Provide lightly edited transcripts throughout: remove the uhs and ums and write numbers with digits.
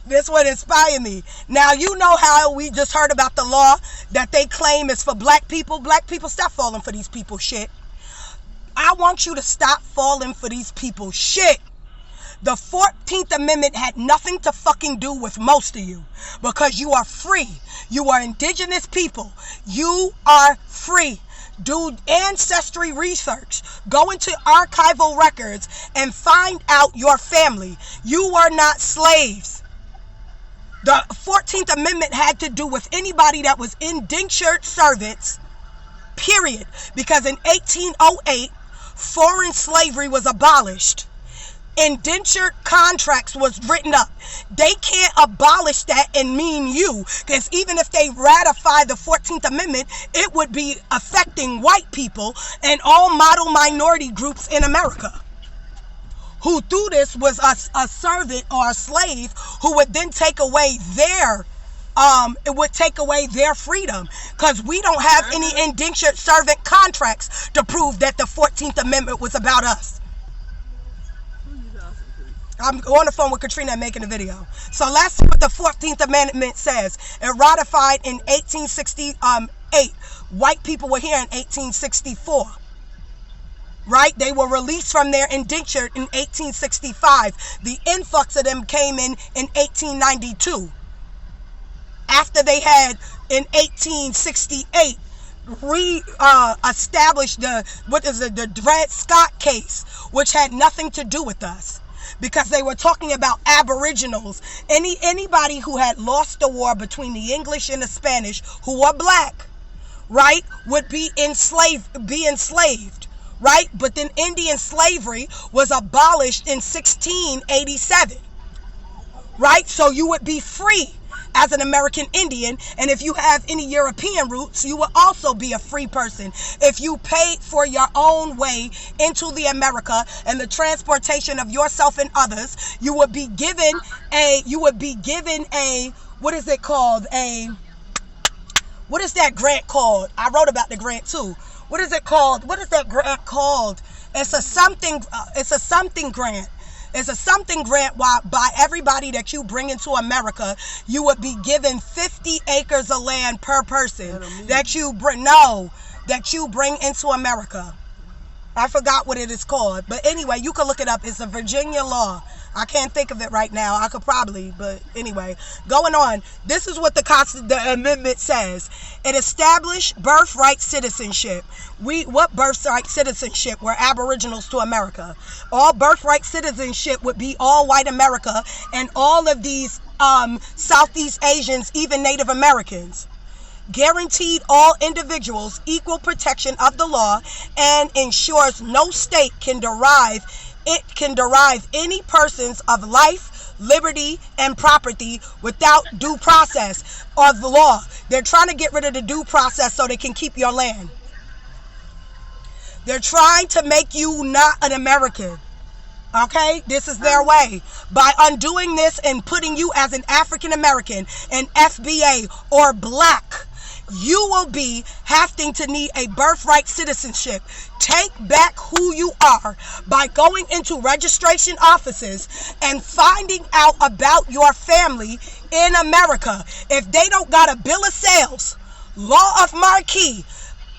This would inspire me. Now, you know how we just heard about the law that they claim is for black people. Black people, stop falling for these people's shit. I want you to stop falling for these people's shit. The 14th Amendment had nothing to fucking do with most of you because you are free. You are indigenous people. You are free. Do ancestry research. Go into archival records and find out your family. You were not slaves. The 14th Amendment had to do with anybody that was indentured servants, period. Because in 1808, foreign slavery was abolished. Indentured contracts was written up. They can't abolish that and mean you, because even if they ratify the 14th Amendment, it would be affecting white people and all model minority groups in America. Who through this was a servant or a slave who would then take away their it would take away their freedom, because we don't have any indentured servant contracts to prove that the 14th Amendment was about us. I'm on the phone with Katrina and making a video. So let's see what the 14th Amendment says. It ratified in 1868. White people were here in 1864. Right? They were released from their indenture in 1865. The influx of them came in 1892. After they had, in 1868, established the Dred Scott case, which had nothing to do with us. Because they were talking about aboriginals. Anybody who had lost the war between the English and the Spanish, who were black, right, would be enslaved, right? But then Indian slavery was abolished in 1687, right? So you would be free as an American Indian, and if you have any European roots, you will also be a free person. If you paid for your own way into the America and the transportation of yourself and others, you would be given a, what is it called? What is that grant called? I wrote about the grant too. What is it called? What is that grant called? It's a something grant. It's a something grant by everybody that you bring into America. You would be given 50 acres of land per person that you bring into America. I forgot what it is called. But anyway, you can look it up. It's a Virginia law. I can't think of it right now. I could probably, but anyway. Going on. This is what the amendment says. It established birthright citizenship. What birthright citizenship? We're aboriginals to America. All birthright citizenship would be all white America and all of these Southeast Asians, even Native Americans. Guaranteed all individuals equal protection of the law and ensures no state can derive any persons of life, liberty, and property without due process of the law. They're trying to get rid of the due process so they can keep your land. They're trying to make you not an American. Okay, this is their way. By undoing this and putting you as an African American, an FBA, or black, you will be having to need a birthright citizenship. Take back who you are by going into registration offices and finding out about your family in America. If they don't got a bill of sales, law of marquee,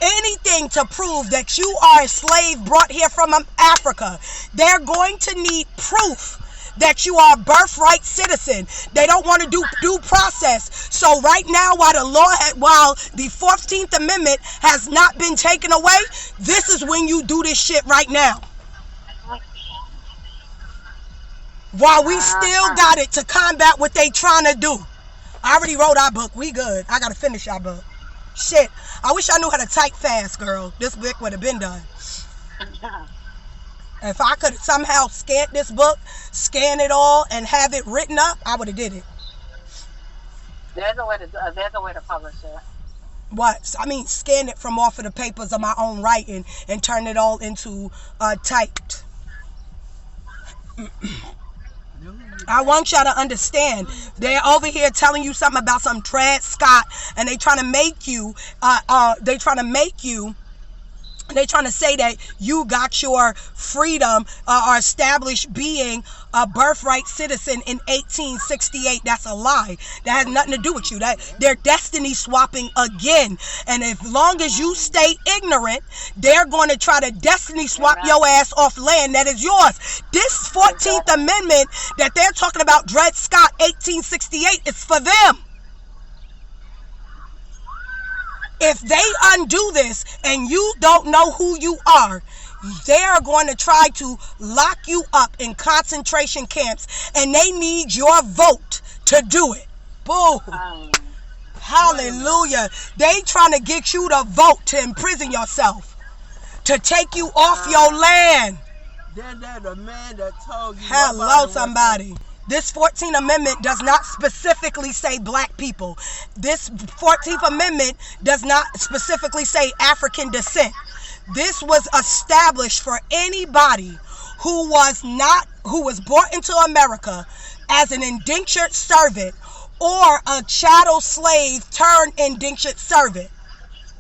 anything to prove that you are a slave brought here from Africa, they're going to need proof that you are a birthright citizen. They don't want to do due process. So right now, while the 14th Amendment has not been taken away, this is when you do this shit right now. While we still got it to combat what they trying to do. I already wrote our book. We good. I got to finish our book. Shit. I wish I knew how to type fast, girl. This book would have been done. If I could somehow scan this book, scan it all, and have it written up, I would have did it. There's a way to publish it. What? I mean, scan it from off of the papers of my own writing and turn it all into typed. I want y'all to understand. They're over here telling you something about some Dred Scott, and they trying to make you They trying to say that you got your freedom or established being a birthright citizen in 1868. That's a lie. That has nothing to do with you. That they're destiny swapping again. And as long as you stay ignorant, they're going to try to destiny swap your ass off land that is yours. This 14th Amendment that they're talking about, Dred Scott 1868, is for them. If they undo this and you don't know who you are, they are going to try to lock you up in concentration camps, and they need your vote to do it. Boo. Hallelujah. They trying to get you to vote to imprison yourself, to take you off your land. Then there's a man that told you. Hello, somebody. This 14th Amendment does not specifically say black people. This 14th Amendment does not specifically say African descent. This was established for anybody who was brought into America as an indentured servant or a chattel slave turned indentured servant.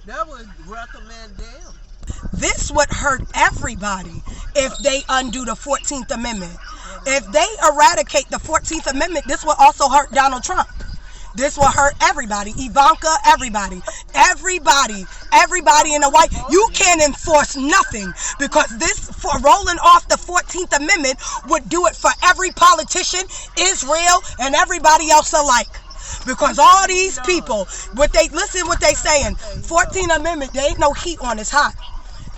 That would recommend them. This would hurt everybody if they undo the 14th Amendment. If they eradicate the 14th Amendment, this will also hurt Donald Trump. This will hurt everybody. Ivanka, everybody in the white. You can't enforce nothing, because this, for rolling off the 14th Amendment, would do it for every politician, Israel, and everybody else alike. Because all these people, listen what they saying. 14th Amendment, there ain't no heat on, it's hot.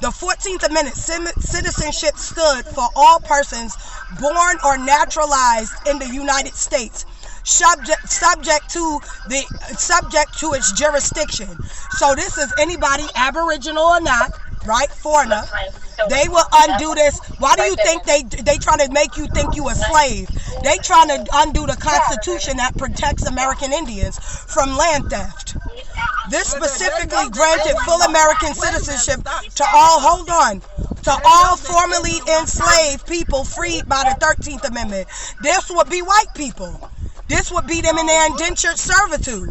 The 14th Amendment, citizenship stood for all persons born or naturalized in the United States, subject to its jurisdiction. So this is anybody, Aboriginal or not, right? Foreigner. They will undo this. Why do you think they trying to make you think you a slave? They trying to undo the Constitution that protects American Indians from land theft. This specifically granted full American citizenship to all formerly enslaved people freed by the 13th Amendment. This would be white people. This would be them in their indentured servitude,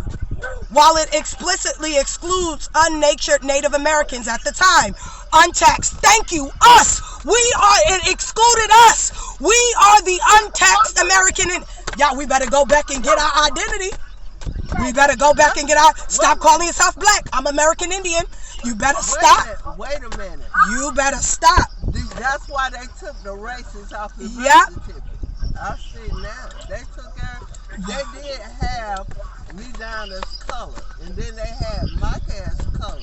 while it explicitly excludes unnatured Native Americans at the time. Untaxed. Thank you. Us. It excluded us. We are the untaxed American. Y'all, we better go back and get our identity. We better go back and stop calling yourself black. I'm American Indian. You better stop. Wait a minute. You better stop. That's why they took the races off the birth Yep. certificate. I see now. They did have me down as color, and then they had Mike as color.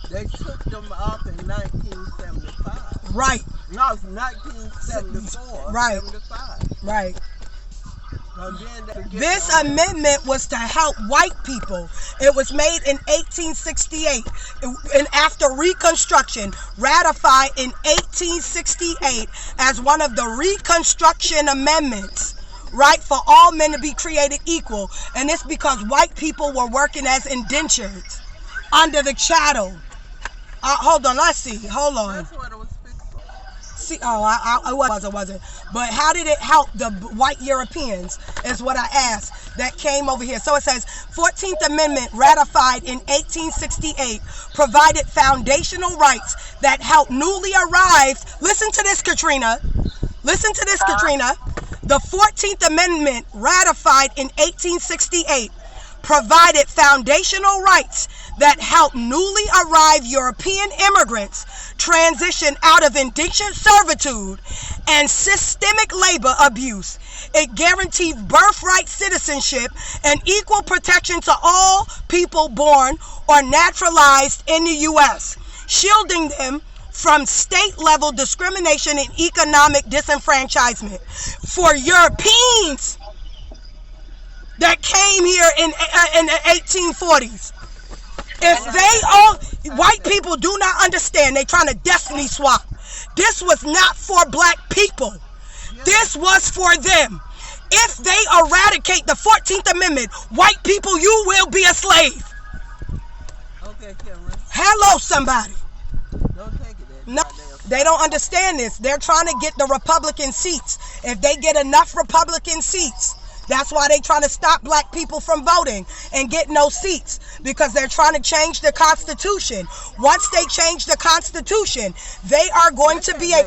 They took them off in 1975. Right. No, 1974. Right. 75. Right. So this amendment was to help white people. It was made in 1868, and after Reconstruction, ratified in 1868 as one of the Reconstruction Amendments. Right, for all men to be created equal. And it's because white people were working as indentures under the chattel. Hold on, let's see. Hold on. That's what it was fixed for. See, it wasn't. But how did it help the white Europeans is what I asked. That came over here. So it says, 14th Amendment ratified in 1868 provided foundational rights that helped newly arrived. Listen to this, Katrina. Listen to this, Katrina. The 14th Amendment, ratified in 1868, provided foundational rights that helped newly arrived European immigrants transition out of indentured servitude and systemic labor abuse. It guaranteed birthright citizenship and equal protection to all people born or naturalized in the U.S., shielding them from state-level discrimination and economic disenfranchisement. For Europeans that came here in the 1840s, if white people do not understand, they trying to destiny swap. This was not for black people. This was for them. If they eradicate the 14th Amendment, white people, you will be a slave. Okay, Cameron. Hello, somebody. Don't take it. No, they don't understand this. They're trying to get the Republican seats. If they get enough Republican seats, That's why they trying to stop black people from voting and get no seats, because they're trying to change the Constitution. Once they change the Constitution, they are going to be a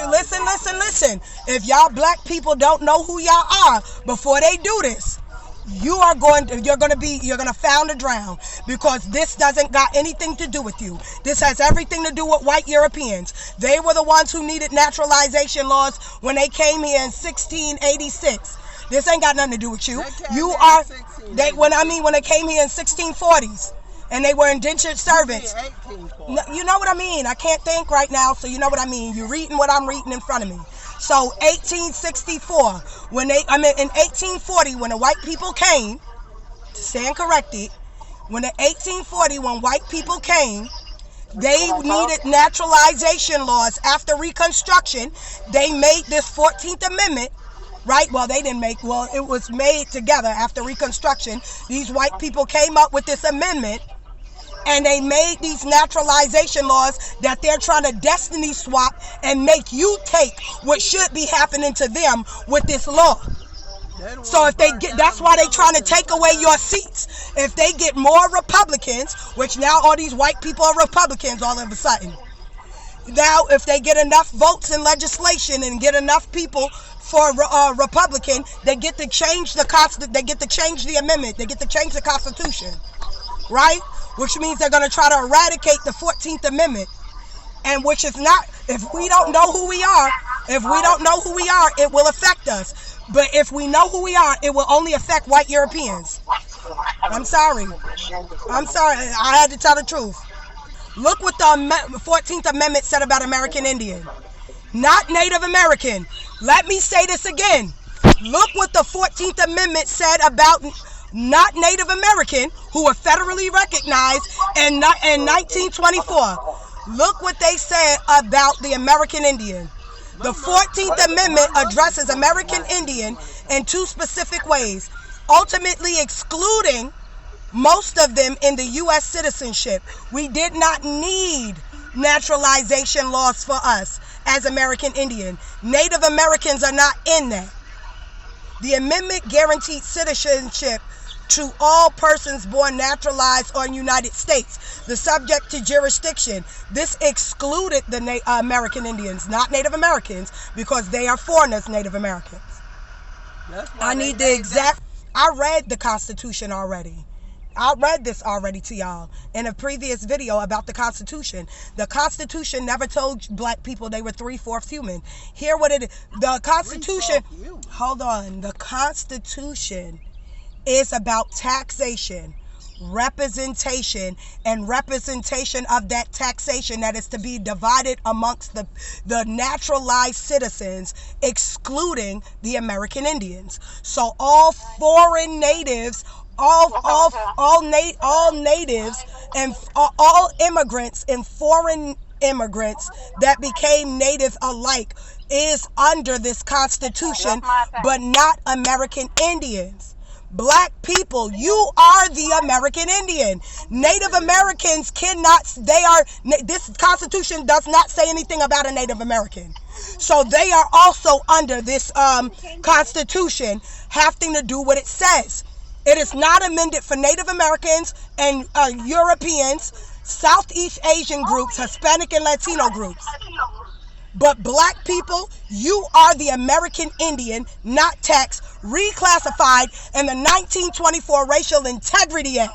listen. If y'all black people don't know who y'all are before they do this, you're gonna found to drown, because this doesn't got anything to do with you. This has everything to do with white Europeans. They were the ones who needed naturalization laws when they came here in 1686. This ain't got nothing to do with you. You are when they came here in 1640s and they were indentured servants. You know what I mean? I can't think right now, so you know what I mean. You're reading what I'm reading in front of me. So 1864, in 1840, when the white people came, stand corrected, when white people came, they needed naturalization laws. After Reconstruction, they made this 14th Amendment, right? Well, it was made together after Reconstruction. These white people came up with this amendment, and they made these naturalization laws that they're trying to destiny swap and make you take what should be happening to them with this law. So that's why they trying to take away your seats. If they get more Republicans, which now all these white people are Republicans all of a sudden. Now, if they get enough votes in legislation and get enough people for Republican, they get to change the amendment. They get to change the Constitution, right? Which means they're going to try to eradicate the 14th Amendment. And which is not, if we don't know who we are, it will affect us. But if we know who we are, it will only affect white Europeans. I'm sorry. I had to tell the truth. Look what the 14th Amendment said about American Indian. Not Native American. Let me say this again. Look what the 14th Amendment said about not Native American, who were federally recognized in 1924. Look what they said about the American Indian. The 14th Amendment addresses American Indian in two specific ways, ultimately excluding most of them in the U.S. citizenship. We did not need naturalization laws for us as American Indian. Native Americans are not in that. The amendment guaranteed citizenship to all persons born naturalized or in United States, the subject to jurisdiction. This excluded the American Indians, not Native Americans, because they are foreigners, Native Americans. I read the Constitution already. I read this already to y'all in a previous video about the Constitution. The Constitution never told black people they were 3/4 human. Hear what it is. The Constitution, hold on. The Constitution is about taxation, representation, and representation of that taxation that is to be divided amongst the naturalized citizens, excluding the American Indians. So all foreign natives, all natives and all immigrants and foreign immigrants that became native alike is under this Constitution, but not American Indians. Black people, you are the American Indian. Native Americans this Constitution does not say anything about a Native American. So they are also under this Constitution, having to do what it says. It is not amended for Native Americans and Europeans, Southeast Asian groups, Hispanic and Latino groups. But black people, you are the American Indian, not taxed, reclassified in the 1924 Racial Integrity Act.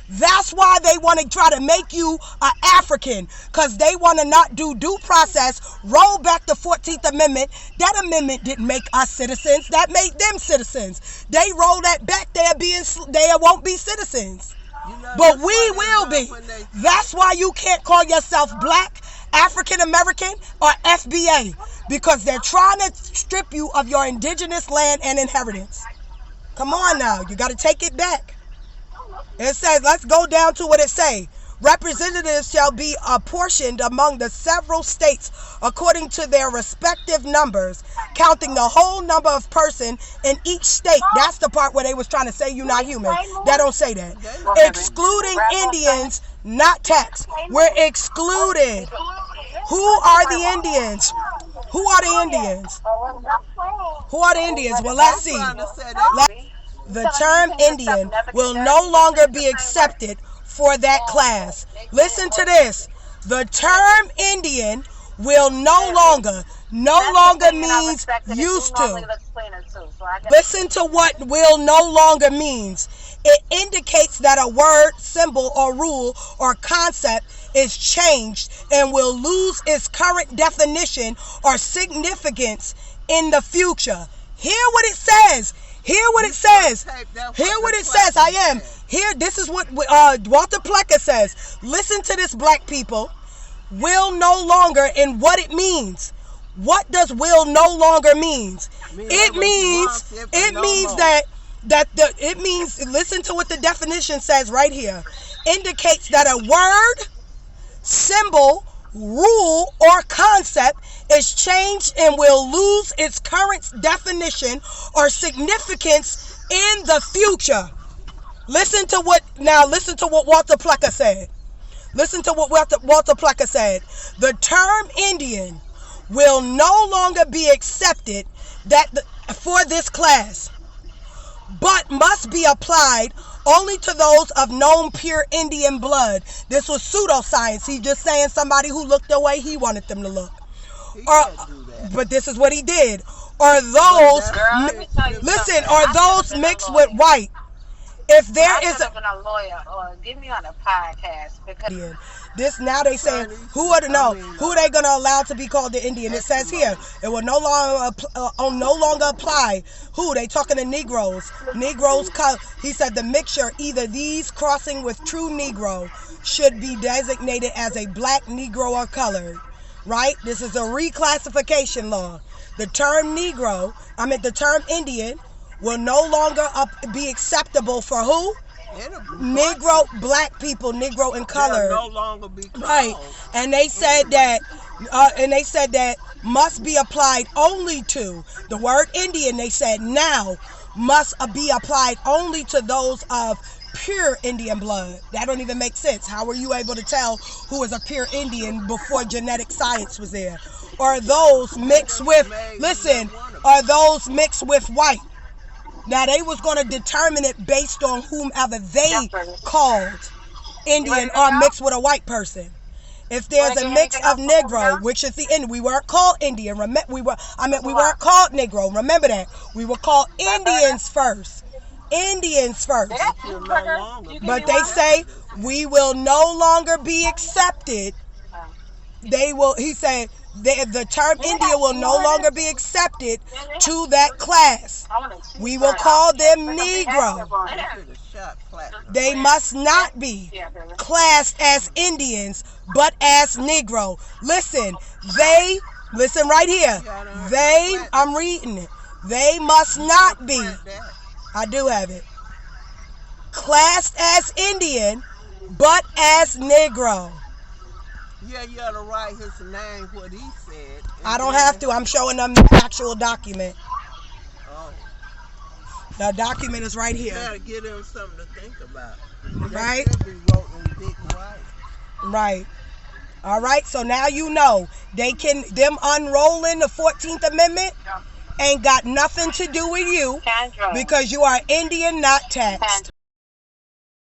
That's why they want to try to make you an African, because they want to not do due process, roll back the 14th Amendment. That amendment didn't make us citizens. That made them citizens. They roll that back, they won't be citizens. But we will be. That's why you can't call yourself black, African American, or FBA, because they're trying to strip you of your indigenous land and inheritance. Come on now, you got to take it back. It says, let's go down to what it say. Representatives shall be apportioned among the several states according to their respective numbers, counting the whole number of persons in each state. That's the part where they was trying to say you're not human. That don't say that. Excluding Indians, not taxed. We're excluded. Who are the Indians? Who are the Indians? Who are the Indians? Well, let's see. Trying to say that. The term Indian will no longer be accepted for that class. Listen to this. The term Indian will no longer means used to. Listen to what will no longer means. It indicates that a word, symbol, or rule or concept is changed and will lose its current definition or significance in the future. Hear what it says. Hear what it says. Hear what it says. I am. Here, this is what Walter Plecker says. Listen to this, black people. Will no longer and what it means. What does will no longer means? It means listen to what the definition says right here. Indicates that a word, symbol, rule, or concept is changed and will lose its current definition or significance in the future. Listen to what Walter Plecker said. Listen to what Walter Plecker said. The term Indian will no longer be accepted for this class, but must be applied only to those of known pure Indian blood. This was pseudoscience. He's just saying somebody who looked the way he wanted them to look. But this is what he did. Or those, those mixed with white. If there is a lawyer or get me on a podcast because this now they saying who are they gonna allow to be called the Indian? It says here it will no longer apply. Who they talking to Negroes? He said the mixture, either these crossing with true Negro, should be designated as a black Negro or colored. Right? This is a reclassification law. The term Indian will no longer be acceptable for who? Negro, black people, Negro and colored. No longer be called. Right. And they said that must be applied only to the word Indian. They said now must be applied only to those of pure Indian blood. That don't even make sense. How were you able to tell who is a pure Indian before genetic science was there? Or those mixed with white? Now, they was going to determine it based on whomever they called Indian or mixed with a white person. If there's a mix of Negro, which is the Indian, we weren't called Indian. We weren't called Negro. Remember that. We were called Indians first. Indians first. But they say we will no longer be accepted. He said, the term Indian will no longer be accepted to that class. We will call them Negro. They must not be classed as Indians, but as Negro. Listen right here. I'm reading it. They must not be, I do have it, classed as Indian, but as Negro. Yeah, you ought to write his name, what he said. I don't have to. I'm showing them the actual document. Oh. The document is right here. You gotta give them something to think about. Right? That should be wrote in big white. Right. All right. So now you know them unrolling the 14th Amendment ain't got nothing to do with you because you are Indian, not taxed.